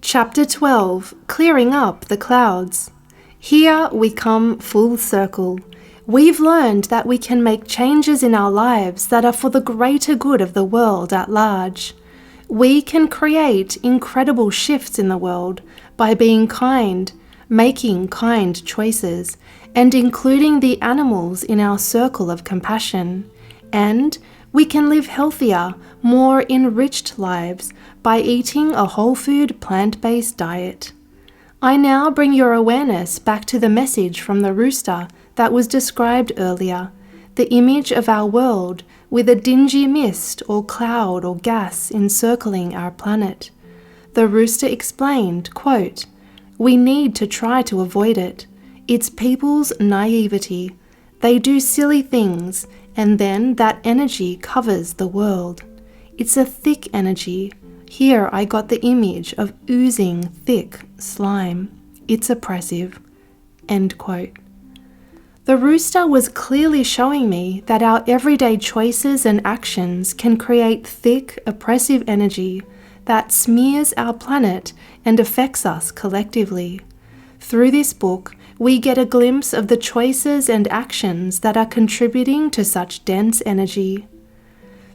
Chapter 12, Clearing Up the Clouds. Here we come full circle. We've learned that we can make changes in our lives that are for the greater good of the world at large. We can create incredible shifts in the world by being kind, making kind choices, and including the animals in our circle of compassion. And we can live healthier, more enriched lives by eating a whole food, plant-based diet. I now bring your awareness back to the message from the rooster that was described earlier, the image of our world with a dingy mist or cloud or gas encircling our planet. The rooster explained, quote, "We need to try to avoid it. It's people's naivety. They do silly things, and then that energy covers the world. It's a thick energy. Here I got the image of oozing thick slime. It's oppressive." End quote. The rooster was clearly showing me that our everyday choices and actions can create thick, oppressive energy that smears our planet and affects us collectively. Through this book, we get a glimpse of the choices and actions that are contributing to such dense energy.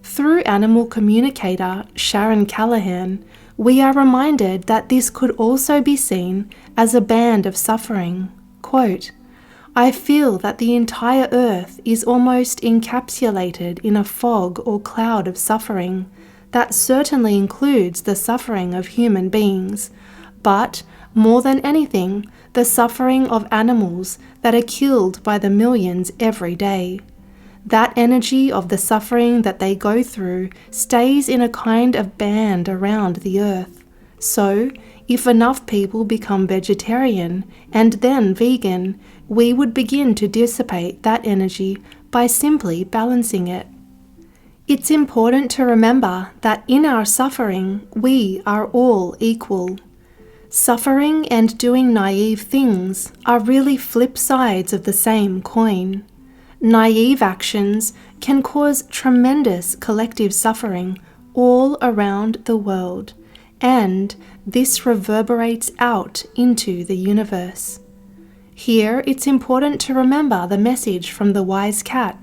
Through animal communicator Sharon Callahan, we are reminded that this could also be seen as a band of suffering. Quote, "I feel that the entire earth is almost encapsulated in a fog or cloud of suffering. That certainly includes the suffering of human beings, but more than anything, the suffering of animals that are killed by the millions every day. That energy of the suffering that they go through stays in a kind of band around the earth. So, if enough people become vegetarian and then vegan, we would begin to dissipate that energy by simply balancing it. It's important to remember that in our suffering, we are all equal. Suffering and doing naive things are really flip sides of the same coin. Naive actions can cause tremendous collective suffering all around the world, and this reverberates out into the universe. Here, it's important to remember the message from the wise cat.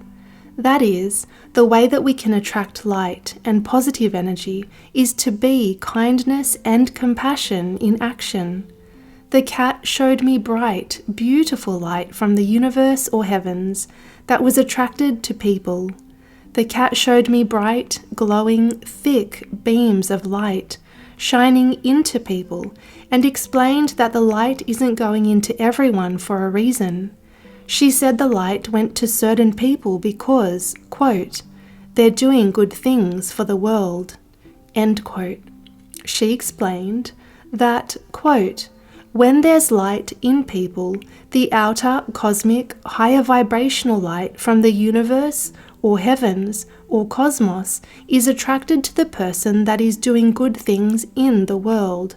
That is, the way that we can attract light and positive energy is to be kindness and compassion in action. The cat showed me bright, beautiful light from the universe or heavens that was attracted to people. The cat showed me bright, glowing, thick beams of light shining into people and explained that the light isn't going into everyone for a reason. She said the light went to certain people because, quote, "they're doing good things for the world," end quote. She explained that, quote, "when there's light in people, the outer, cosmic, higher vibrational light from the universe or heavens or cosmos is attracted to the person that is doing good things in the world.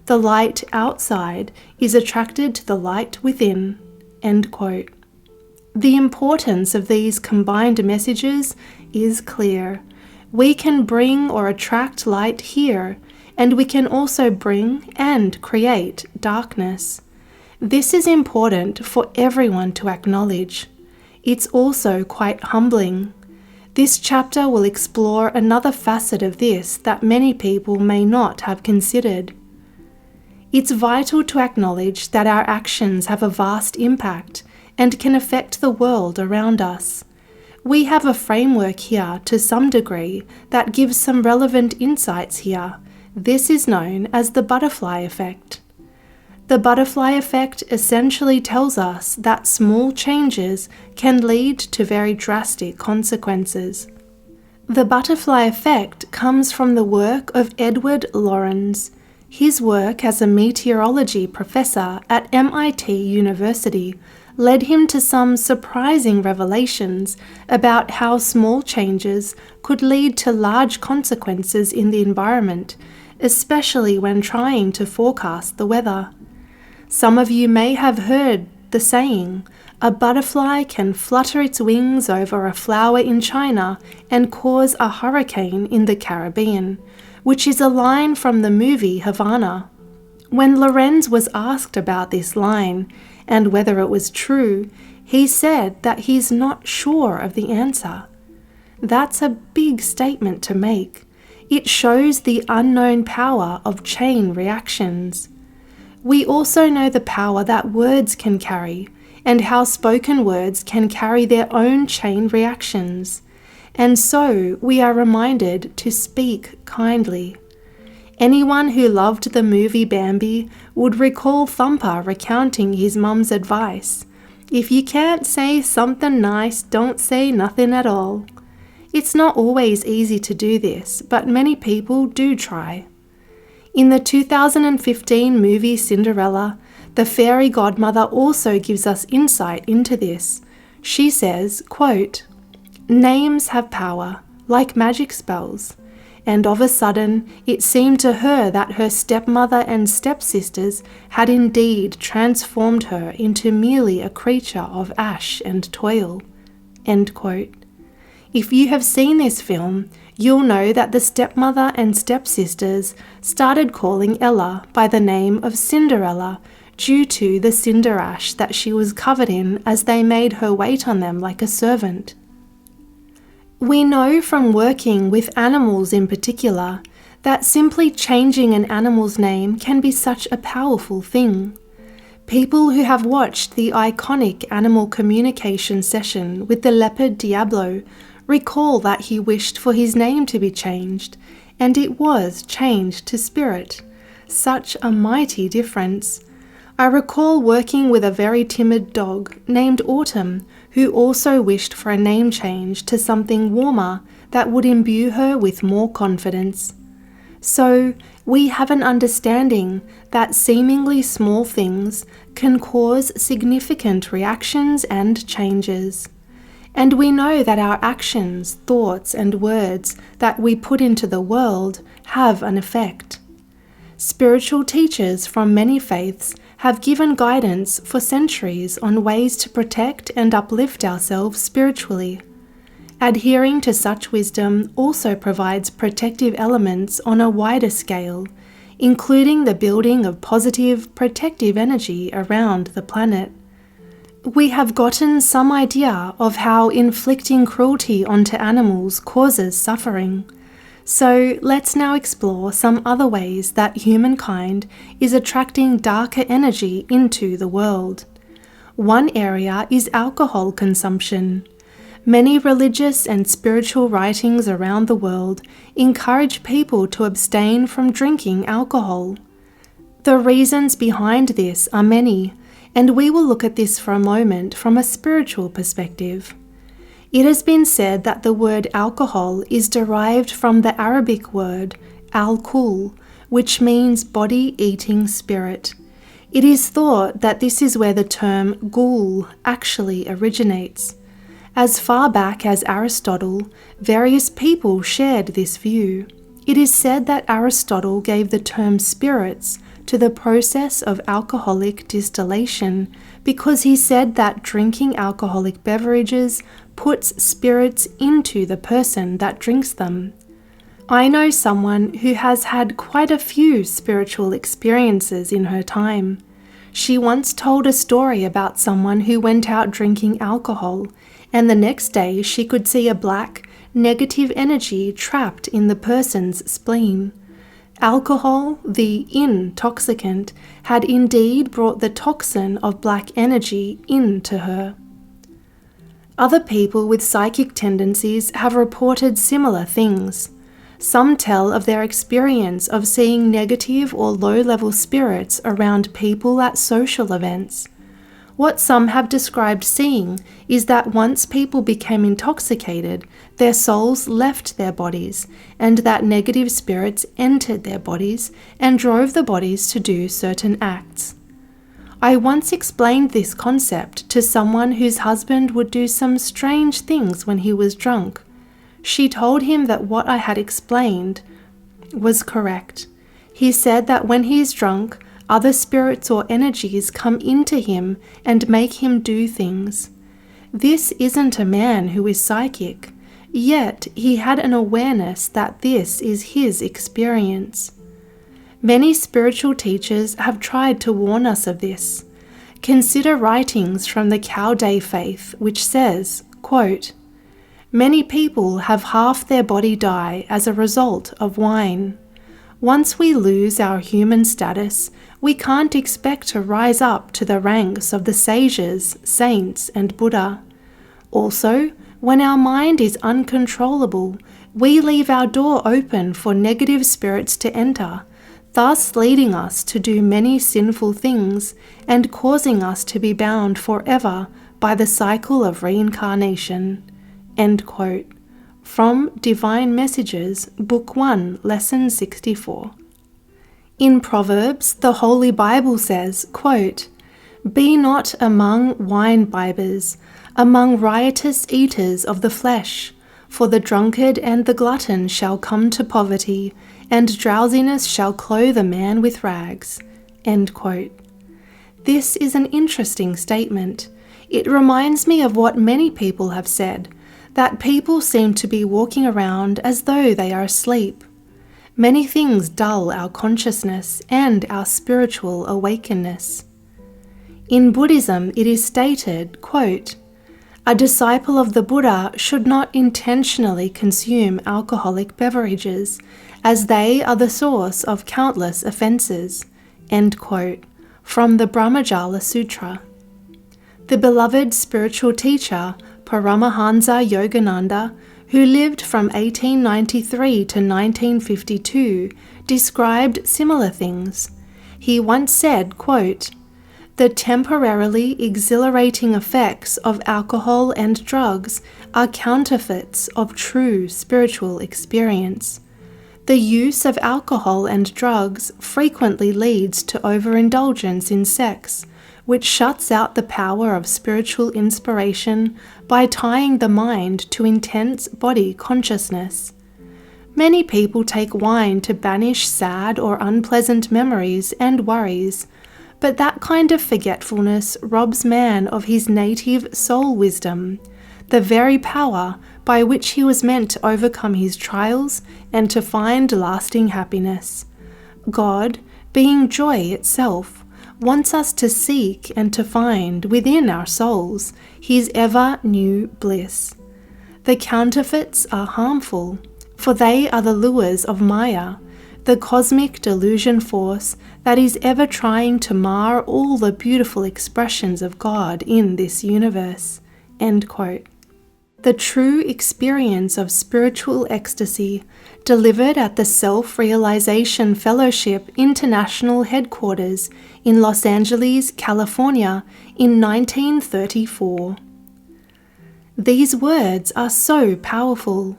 The light outside is attracted to the light within," end quote. The importance of these combined messages is clear. We can bring or attract light here, and we can also bring and create darkness. This is important for everyone to acknowledge. It's also quite humbling. This chapter will explore another facet of this that many people may not have considered. It's vital to acknowledge that our actions have a vast impact and can affect the world around us. We have a framework here to some degree that gives some relevant insights here. This is known as the butterfly effect. The butterfly effect essentially tells us that small changes can lead to very drastic consequences. The butterfly effect comes from the work of Edward Lorenz. His work as a meteorology professor at MIT University led him to some surprising revelations about how small changes could lead to large consequences in the environment, especially when trying to forecast the weather. Some of you may have heard the saying, "A butterfly can flutter its wings over a flower in China and cause a hurricane in the Caribbean," which is a line from the movie Havana. When Lorenz was asked about this line and whether it was true, he said that he's not sure of the answer. That's a big statement to make. It shows the unknown power of chain reactions. We also know the power that words can carry, and how spoken words can carry their own chain reactions. And so we are reminded to speak kindly. Anyone who loved the movie Bambi would recall Thumper recounting his mum's advice: "If you can't say something nice, don't say nothing at all." It's not always easy to do this, but many people do try. In the 2015 movie Cinderella, the fairy godmother also gives us insight into this. She says, quote, "Names have power, like magic spells. And of a sudden it seemed to her that her stepmother and stepsisters had indeed transformed her into merely a creature of ash and toil." End quote. If you have seen this film, you'll know that the stepmother and stepsisters started calling Ella by the name of Cinderella due to the cinder ash that she was covered in as they made her wait on them like a servant. We know from working with animals in particular that simply changing an animal's name can be such a powerful thing. People who have watched the iconic animal communication session with the leopard Diablo recall that he wished for his name to be changed, and it was changed to Spirit. Such a mighty difference. I recall working with a very timid dog named Autumn, who also wished for a name change to something warmer that would imbue her with more confidence. So, we have an understanding that seemingly small things can cause significant reactions and changes. And we know that our actions, thoughts, and words that we put into the world have an effect. Spiritual teachers from many faiths have given guidance for centuries on ways to protect and uplift ourselves spiritually. Adhering to such wisdom also provides protective elements on a wider scale, including the building of positive, protective energy around the planet. We have gotten some idea of how inflicting cruelty onto animals causes suffering. So let's now explore some other ways that humankind is attracting darker energy into the world. One area is alcohol consumption. Many religious and spiritual writings around the world encourage people to abstain from drinking alcohol. The reasons behind this are many, and we will look at this for a moment from a spiritual perspective. It has been said that the word alcohol is derived from the Arabic word al-kul, which means body-eating spirit. It is thought that this is where the term ghoul actually originates. As far back as Aristotle, various people shared this view. It is said that Aristotle gave the term spirits to the process of alcoholic distillation because he said that drinking alcoholic beverages puts spirits into the person that drinks them. I know someone who has had quite a few spiritual experiences in her time. She once told a story about someone who went out drinking alcohol, and the next day she could see a black, negative energy trapped in the person's spleen. Alcohol, the intoxicant, had indeed brought the toxin of black energy into her. Other people with psychic tendencies have reported similar things. Some tell of their experience of seeing negative or low-level spirits around people at social events. What some have described seeing is that once people became intoxicated, their souls left their bodies, and that negative spirits entered their bodies and drove the bodies to do certain acts. I once explained this concept to someone whose husband would do some strange things when he was drunk. She told him that what I had explained was correct. He said that when he is drunk, other spirits or energies come into him and make him do things. This isn't a man who is psychic, yet he had an awareness that this is his experience. Many spiritual teachers have tried to warn us of this. Consider writings from the Cow Day faith, which says, quote, "Many people have half their body die as a result of wine. Once we lose our human status, we can't expect to rise up to the ranks of the sages, saints, and Buddha. Also, when our mind is uncontrollable, we leave our door open for negative spirits to enter, thus leading us to do many sinful things and causing us to be bound forever by the cycle of reincarnation." End quote. From Divine Messages, Book 1, Lesson 64. In Proverbs, the Holy Bible says, quote, "Be not among wine-bibbers, among riotous eaters of the flesh, for the drunkard and the glutton shall come to poverty, and drowsiness shall clothe a man with rags." End quote. This is an interesting statement. It reminds me of what many people have said, that people seem to be walking around as though they are asleep. Many things dull our consciousness and our spiritual awakeness. In Buddhism, it is stated, quote, "A disciple of the Buddha should not intentionally consume alcoholic beverages, as they are the source of countless offences." End quote. From the Brahmajala Sutra. The beloved spiritual teacher, Paramahansa Yogananda, who lived from 1893 to 1952, described similar things. He once said, quote, "The temporarily exhilarating effects of alcohol and drugs are counterfeits of true spiritual experience. The use of alcohol and drugs frequently leads to overindulgence in sex, which shuts out the power of spiritual inspiration by tying the mind to intense body consciousness. Many people take wine to banish sad or unpleasant memories and worries, but that kind of forgetfulness robs man of his native soul wisdom, the very power by which he was meant to overcome his trials and to find lasting happiness. God, being joy itself, wants us to seek and to find within our souls his ever-new bliss. The counterfeits are harmful, for they are the lures of Maya, the cosmic delusion force that is ever trying to mar all the beautiful expressions of God in this universe." End quote. The true experience of spiritual ecstasy, delivered at the Self-Realization Fellowship International Headquarters in Los Angeles, California, in 1934. These words are so powerful.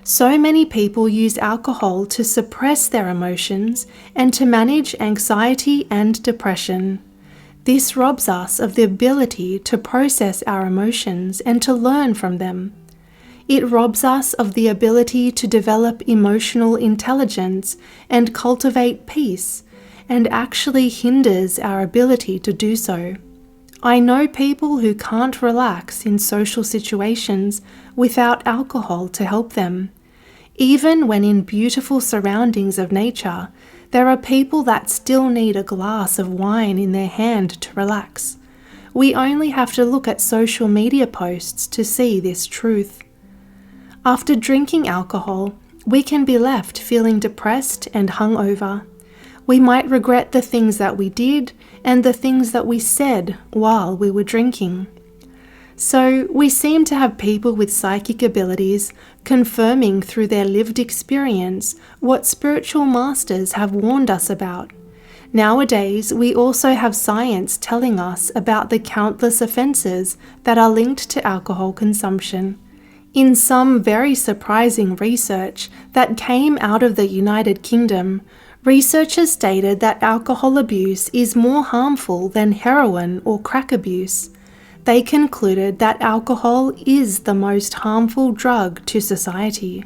So many people use alcohol to suppress their emotions and to manage anxiety and depression. This robs us of the ability to process our emotions and to learn from them. It robs us of the ability to develop emotional intelligence and cultivate peace, and actually hinders our ability to do so. I know people who can't relax in social situations without alcohol to help them. Even when in beautiful surroundings of nature, there are people that still need a glass of wine in their hand to relax. We only have to look at social media posts to see this truth. After drinking alcohol, we can be left feeling depressed and hungover. We might regret the things that we did and the things that we said while we were drinking. So we seem to have people with psychic abilities confirming through their lived experience what spiritual masters have warned us about. Nowadays, we also have science telling us about the countless offences that are linked to alcohol consumption. In some very surprising research that came out of the United Kingdom, researchers stated that alcohol abuse is more harmful than heroin or crack abuse. They concluded that alcohol is the most harmful drug to society.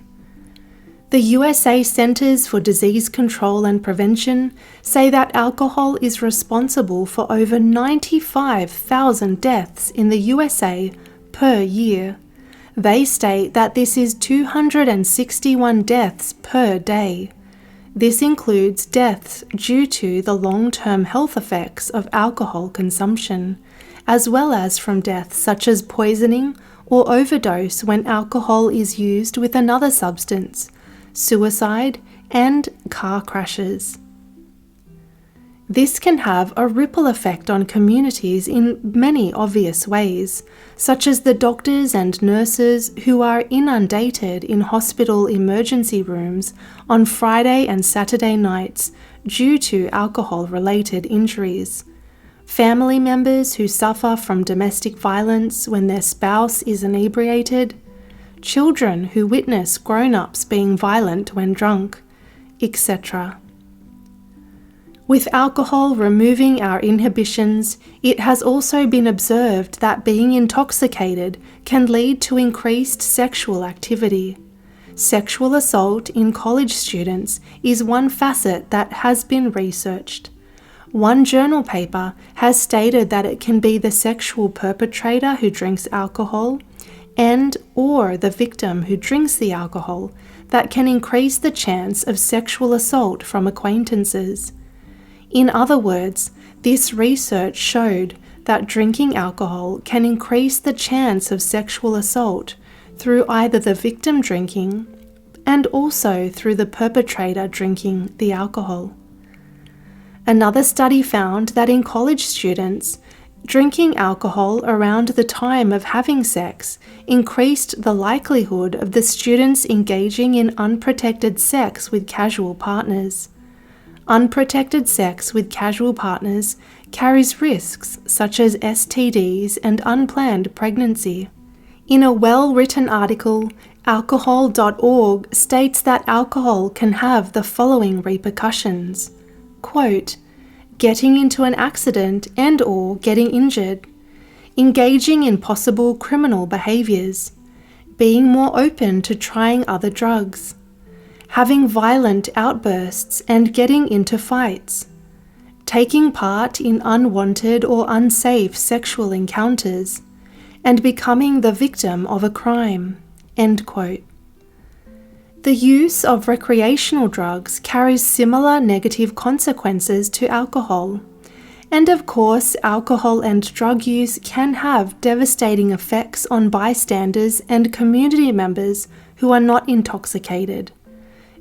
The USA Centers for Disease Control and Prevention say that alcohol is responsible for over 95,000 deaths in the USA per year. They state that this is 261 deaths per day. This includes deaths due to the long-term health effects of alcohol consumption, as well as from deaths such as poisoning or overdose when alcohol is used with another substance, suicide, and car crashes. This can have a ripple effect on communities in many obvious ways, such as the doctors and nurses who are inundated in hospital emergency rooms on Friday and Saturday nights due to alcohol-related injuries, family members who suffer from domestic violence when their spouse is inebriated, children who witness grown-ups being violent when drunk, etc. With alcohol removing our inhibitions, it has also been observed that being intoxicated can lead to increased sexual activity. Sexual assault in college students is one facet that has been researched. One journal paper has stated that it can be the sexual perpetrator who drinks alcohol and/or the victim who drinks the alcohol that can increase the chance of sexual assault from acquaintances. In other words, this research showed that drinking alcohol can increase the chance of sexual assault through either the victim drinking and also through the perpetrator drinking the alcohol. Another study found that in college students, drinking alcohol around the time of having sex increased the likelihood of the students engaging in unprotected sex with casual partners. Unprotected sex with casual partners carries risks such as STDs and unplanned pregnancy. In a well-written article, alcohol.org states that alcohol can have the following repercussions. Quote, getting into an accident and/or getting injured, engaging in possible criminal behaviors, being more open to trying other drugs, having violent outbursts and getting into fights, taking part in unwanted or unsafe sexual encounters, and becoming the victim of a crime. End quote. The use of recreational drugs carries similar negative consequences to alcohol. And of course, alcohol and drug use can have devastating effects on bystanders and community members who are not intoxicated.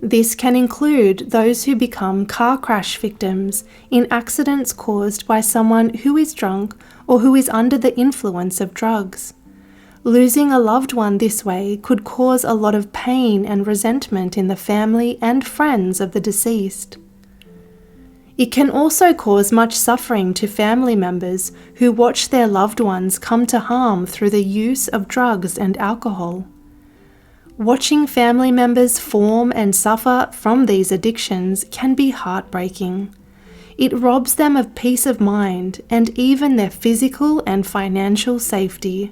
This can include those who become car crash victims in accidents caused by someone who is drunk or who is under the influence of drugs. Losing a loved one this way could cause a lot of pain and resentment in the family and friends of the deceased. It can also cause much suffering to family members who watch their loved ones come to harm through the use of drugs and alcohol. Watching family members form and suffer from these addictions can be heartbreaking. It robs them of peace of mind and even their physical and financial safety.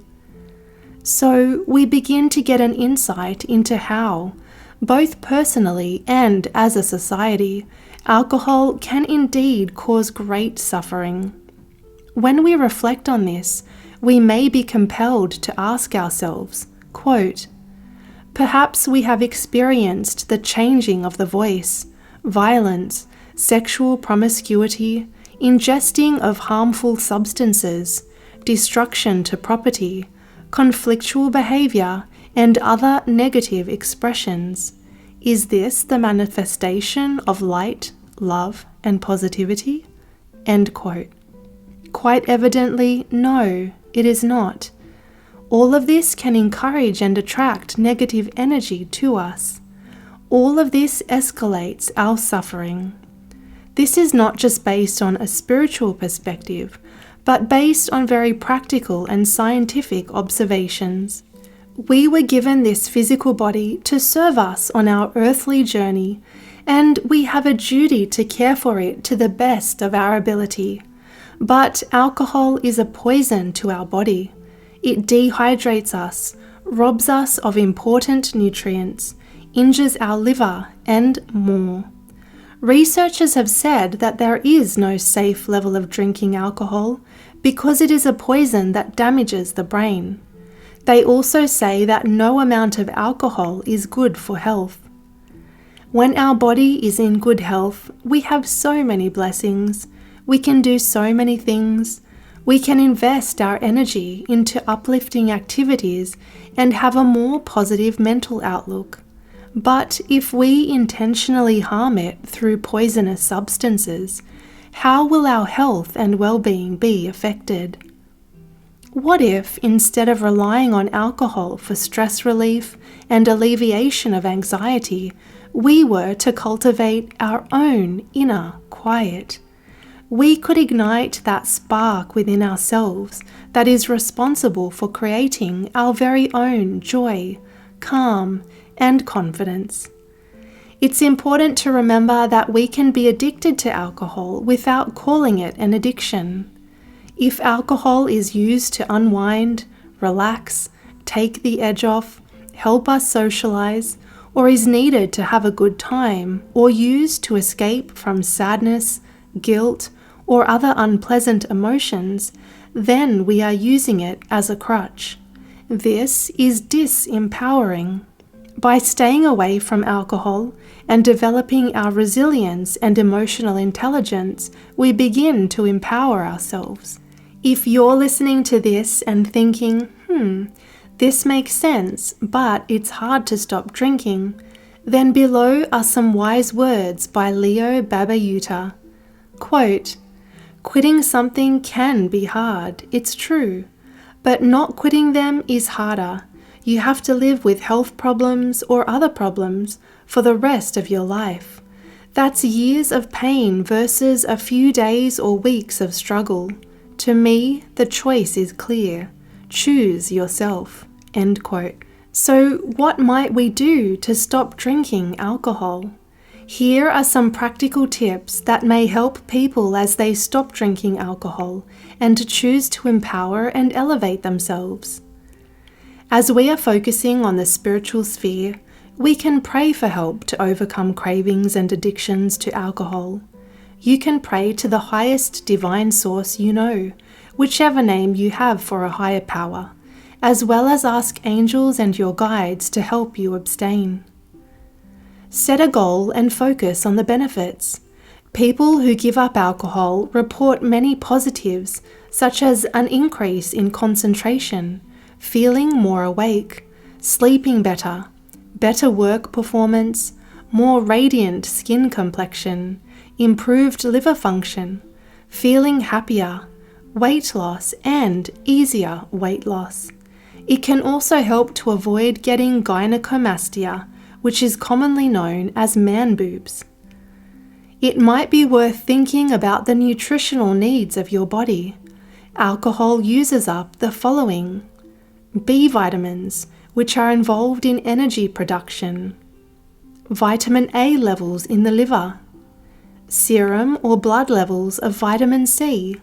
So we begin to get an insight into how, both personally and as a society, alcohol can indeed cause great suffering. When we reflect on this, we may be compelled to ask ourselves, quote, perhaps we have experienced the changing of the voice, violence, sexual promiscuity, ingesting of harmful substances, destruction to property, conflictual behavior, and other negative expressions. Is this the manifestation of light, love, and positivity? End quote. Quite evidently, no, it is not. All of this can encourage and attract negative energy to us. All of this escalates our suffering. This is not just based on a spiritual perspective, but based on very practical and scientific observations. We were given this physical body to serve us on our earthly journey, and we have a duty to care for it to the best of our ability. But alcohol is a poison to our body. It dehydrates us, robs us of important nutrients, injures our liver, and more. Researchers have said that there is no safe level of drinking alcohol because it is a poison that damages the brain. They also say that no amount of alcohol is good for health. When our body is in good health, we have so many blessings. We can do so many things. We can invest our energy into uplifting activities and have a more positive mental outlook. But if we intentionally harm it through poisonous substances, how will our health and well-being be affected? What if, instead of relying on alcohol for stress relief and alleviation of anxiety, we were to cultivate our own inner quiet? We could ignite that spark within ourselves that is responsible for creating our very own joy, calm, and confidence. It's important to remember that we can be addicted to alcohol without calling it an addiction. If alcohol is used to unwind, relax, take the edge off, help us socialize, or is needed to have a good time, or used to escape from sadness, guilt, or other unpleasant emotions, then we are using it as a crutch. This is disempowering. By staying away from alcohol and developing our resilience and emotional intelligence, we begin to empower ourselves. If you're listening to this and thinking, this makes sense, but it's hard to stop drinking, then below are some wise words by Leo Babayuta. Quote, "Quitting something can be hard, it's true, but not quitting them is harder. You have to live with health problems or other problems for the rest of your life. That's years of pain versus a few days or weeks of struggle. To me, the choice is clear. Choose yourself." End quote. So what might we do to stop drinking alcohol? Here are some practical tips that may help people as they stop drinking alcohol and to choose to empower and elevate themselves. As we are focusing on the spiritual sphere, we can pray for help to overcome cravings and addictions to alcohol. You can pray to the highest divine source you know, whichever name you have for a higher power, as well as ask angels and your guides to help you abstain. Set a goal and focus on the benefits. People who give up alcohol report many positives, such as an increase in concentration, feeling more awake, sleeping better, better work performance, more radiant skin complexion, improved liver function, feeling happier, weight loss, and easier weight loss. It can also help to avoid getting gynecomastia, which is commonly known as man boobs. It might be worth thinking about the nutritional needs of your body. Alcohol uses up the following: B vitamins, which are involved in energy production, vitamin A levels in the liver, serum or blood levels of vitamin C,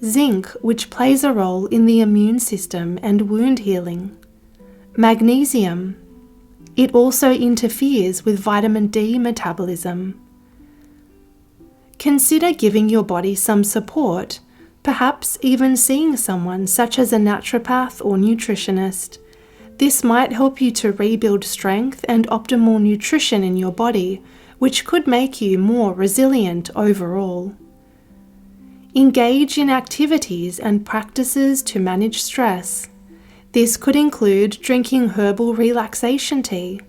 zinc, which plays a role in the immune system and wound healing, magnesium. It also interferes with vitamin D metabolism. Consider giving your body some support, perhaps even seeing someone such as a naturopath or nutritionist. This might help you to rebuild strength and optimal nutrition in your body, which could make you more resilient overall. Engage in activities and practices to manage stress. This could include drinking herbal relaxation tea,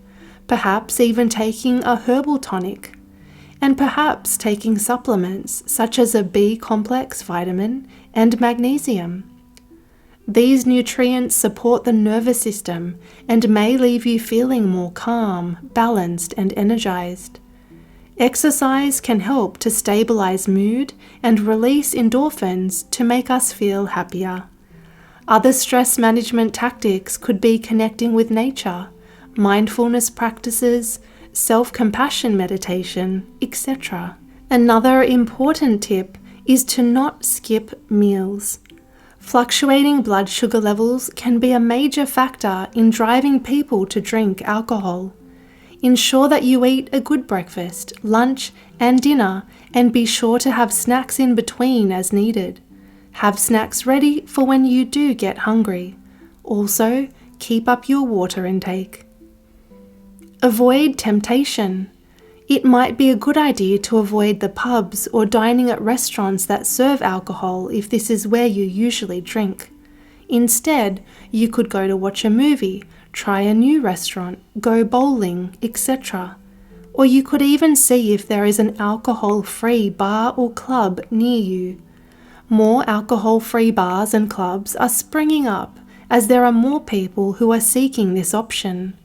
perhaps even taking a herbal tonic, and perhaps taking supplements such as a B-complex vitamin and magnesium. These nutrients support the nervous system and may leave you feeling more calm, balanced, and energized. Exercise can help to stabilize mood and release endorphins to make us feel happier. Other stress management tactics could be connecting with nature, mindfulness practices, self-compassion meditation, etc. Another important tip is to not skip meals. Fluctuating blood sugar levels can be a major factor in driving people to drink alcohol. Ensure that you eat a good breakfast, lunch, and dinner, and be sure to have snacks in between as needed. Have snacks ready for when you do get hungry. Also, keep up your water intake. Avoid temptation. It might be a good idea to avoid the pubs or dining at restaurants that serve alcohol if this is where you usually drink. Instead, you could go to watch a movie, try a new restaurant, go bowling, etc. Or you could even see if there is an alcohol-free bar or club near you. More alcohol-free bars and clubs are springing up as there are more people who are seeking this option.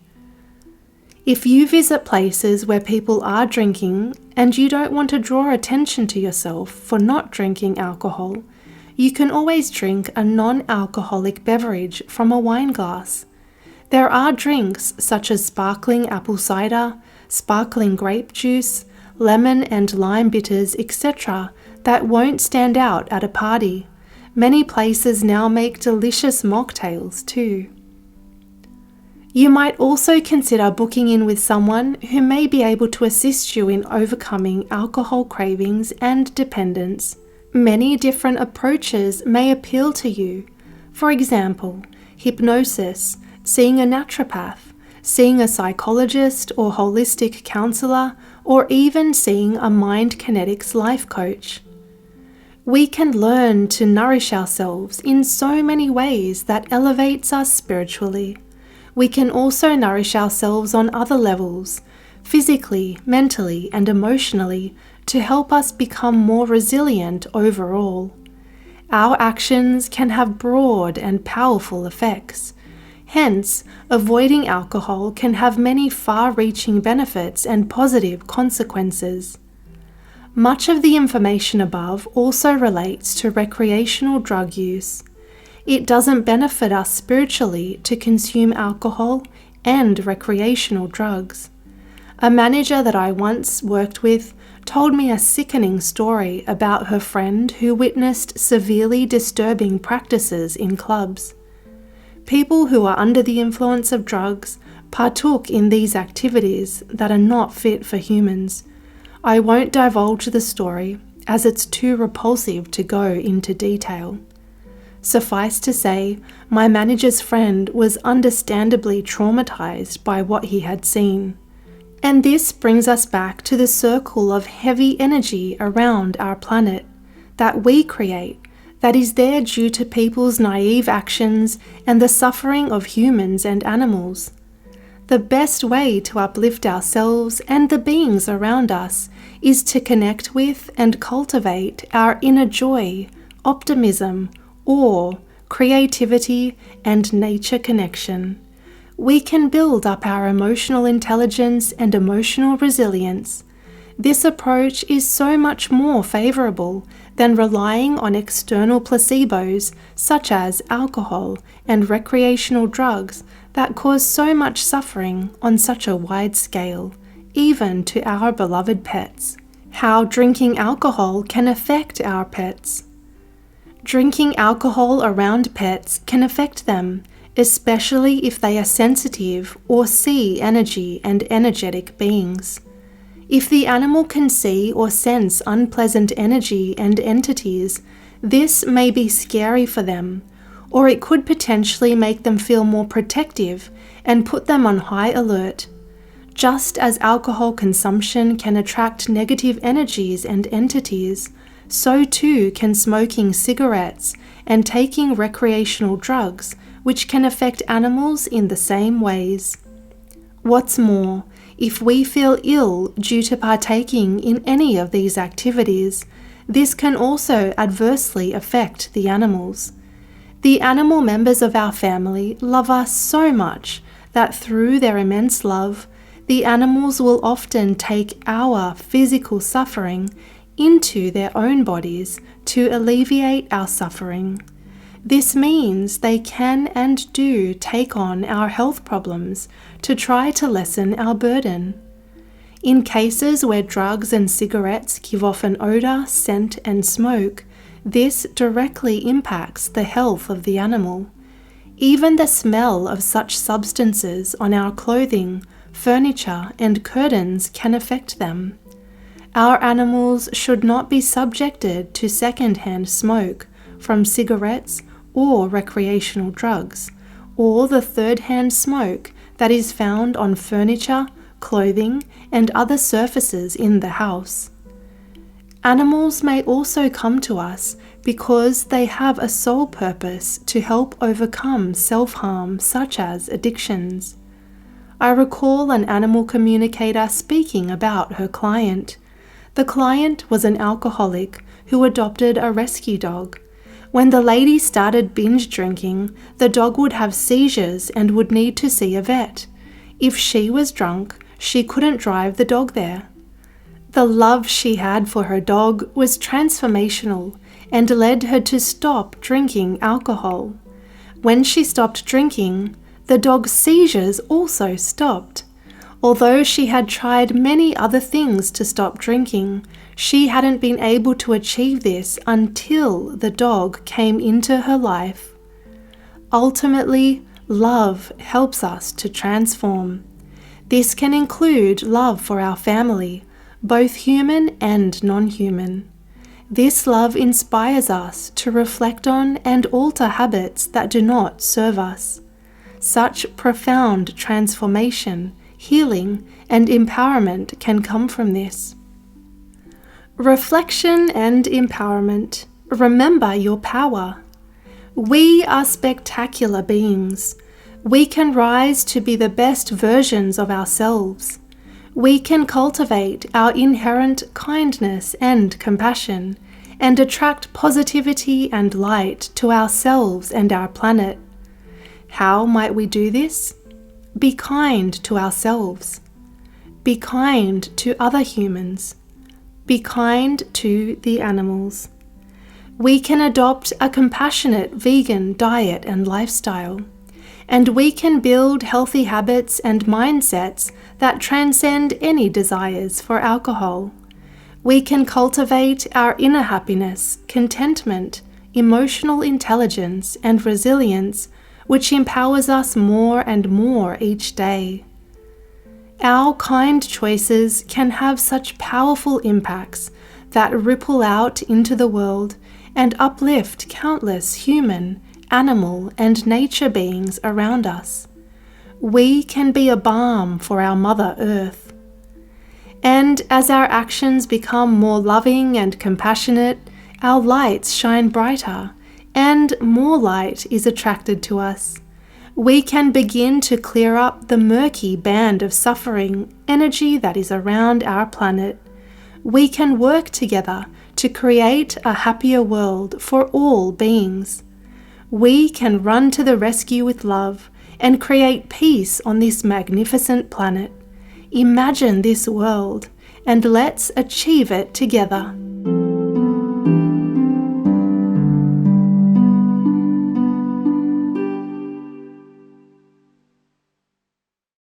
If you visit places where people are drinking and you don't want to draw attention to yourself for not drinking alcohol, you can always drink a non-alcoholic beverage from a wine glass. There are drinks such as sparkling apple cider, sparkling grape juice, lemon and lime bitters, etc. that won't stand out at a party. Many places now make delicious mocktails too. You might also consider booking in with someone who may be able to assist you in overcoming alcohol cravings and dependence. Many different approaches may appeal to you. For example, hypnosis, seeing a naturopath, seeing a psychologist or holistic counselor, or even seeing a mind kinetics life coach. We can learn to nourish ourselves in so many ways that elevates us spiritually. We can also nourish ourselves on other levels, physically, mentally, and emotionally, to help us become more resilient overall. Our actions can have broad and powerful effects. Hence, avoiding alcohol can have many far-reaching benefits and positive consequences. Much of the information above also relates to recreational drug use. It doesn't benefit us spiritually to consume alcohol and recreational drugs. A manager that I once worked with told me a sickening story about her friend who witnessed severely disturbing practices in clubs. People who are under the influence of drugs partook in these activities that are not fit for humans. I won't divulge the story as it's too repulsive to go into detail. Suffice to say, my manager's friend was understandably traumatized by what he had seen. And this brings us back to the circle of heavy energy around our planet that we create, that is there due to people's naive actions and the suffering of humans and animals. The best way to uplift ourselves and the beings around us is to connect with and cultivate our inner joy, optimism, awe, creativity, and nature connection. We can build up our emotional intelligence and emotional resilience. This approach is so much more favorable than relying on external placebos such as alcohol and recreational drugs that cause so much suffering on such a wide scale, even to our beloved pets. How drinking alcohol can affect our pets. Drinking alcohol around pets can affect them, especially if they are sensitive or see energy and energetic beings. If the animal can see or sense unpleasant energy and entities, this may be scary for them, or it could potentially make them feel more protective and put them on high alert. Just as alcohol consumption can attract negative energies and entities, so too can smoking cigarettes and taking recreational drugs, which can affect animals in the same ways. What's more, if we feel ill due to partaking in any of these activities, this can also adversely affect the animals. The animal members of our family love us so much that through their immense love, the animals will often take our physical suffering into their own bodies to alleviate our suffering. This means they can and do take on our health problems to try to lessen our burden. In cases where drugs and cigarettes give off an odor, scent, and smoke, this directly impacts the health of the animal. Even the smell of such substances on our clothing, furniture, and curtains can affect them. Our animals should not be subjected to second-hand smoke from cigarettes or recreational drugs, or the third-hand smoke that is found on furniture, clothing, and other surfaces in the house. Animals may also come to us because they have a sole purpose to help overcome self-harm such as addictions. I recall an animal communicator speaking about her client. The client was an alcoholic who adopted a rescue dog. When the lady started binge drinking, the dog would have seizures and would need to see a vet. If she was drunk, she couldn't drive the dog there. The love she had for her dog was transformational and led her to stop drinking alcohol. When she stopped drinking, the dog's seizures also stopped. Although she had tried many other things to stop drinking, she hadn't been able to achieve this until the dog came into her life. Ultimately, love helps us to transform. This can include love for our family, both human and non-human. This love inspires us to reflect on and alter habits that do not serve us. Such profound transformation, healing, and empowerment can come from this. Reflection and empowerment. Remember your power. We are spectacular beings. We can rise to be the best versions of ourselves. We can cultivate our inherent kindness and compassion and attract positivity and light to ourselves and our planet. How might we do this? Be kind to ourselves. Be kind to other humans. Be kind to the animals. We can adopt a compassionate vegan diet and lifestyle, and we can build healthy habits and mindsets that transcend any desires for alcohol. We can cultivate our inner happiness, contentment, emotional intelligence, and resilience, which empowers us more and more each day. Our kind choices can have such powerful impacts that ripple out into the world and uplift countless human, animal, and nature beings around us. We can be a balm for our Mother Earth. And as our actions become more loving and compassionate, our lights shine brighter, and more light is attracted to us. We can begin to clear up the murky band of suffering energy that is around our planet. We can work together to create a happier world for all beings. We can run to the rescue with love and create peace on this magnificent planet. Imagine this world, and let's achieve it together.